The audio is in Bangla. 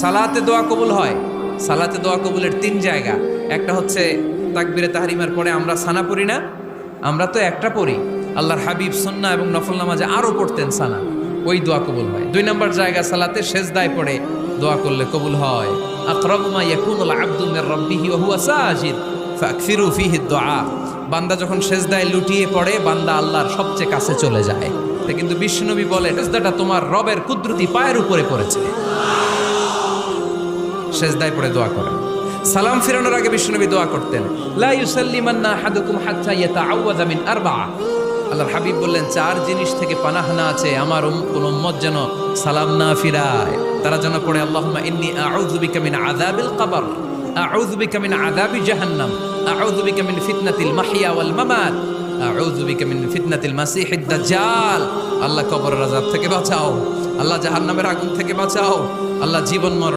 সালাতে দোয়া কবুল হয়। সালাতে দোয়া কবুলের 3 জায়গা। একটা হচ্ছে তাকবীরে তাহরিমার পরে আমরা সানা পড়ি না, আমরা তো একটা পড়ি। আল্লাহর হাবিব সুন্নাহ এবং নফল নামাজে আরো পড়তেন সানা, ওই দোয়া কবুল হয়। 2 নম্বর জায়গা সালাতে সেজদায় পড়ে দোয়া করলে কবুল হয়। আকরাবু মা ইয়াকুনুল আবদু মির রাব্বিহি ওয়া হুয়া সাজিদ ফাকসিরু ফিহি দুআ। বান্দা যখন সেজদায় লুটিয়ে পড়ে বান্দা আল্লাহর সবচেয়ে কাছে চলে যায়। কিন্তু বিশ্বনবী বলে সেজদাটা তোমার রবের কুদরতি পায়ের উপরে পড়েছে। সেজদায় পড়ে দোয়া করেন। সালাম ফিরানোর আগে বিশ্বনবী দোয়া করতেন, লা ইউসাল্লিমান্না আহাদুকুম হাত্তা ইয়াতাআওয়াযা মিন আরবা'a। আল্লাহর হাবিব বললেন 4 জিনিস থেকে পানাহ না আছে আমার কোন উম্মত যেন সালাম না ফিরায়। তারা যেন পড়ে আল্লাহুম্মা ইন্নী আউযু বিকা মিন আযাবিল কবর, আউযু বিকা মিন আযাবি জাহান্নাম, আউযু বিকা মিন ফিতনাতিল মাহইয়া ওয়াল মামাত, আউযু বিকা মিন ফিতনাতিল মাসিহিদ দাজ্জাল। আল্লাহ কবরের আযাব থেকে বাঁচাও, আল্লাহ জাহান্নামের আগুন থেকে বাঁচাও, আল্লাহ জীবন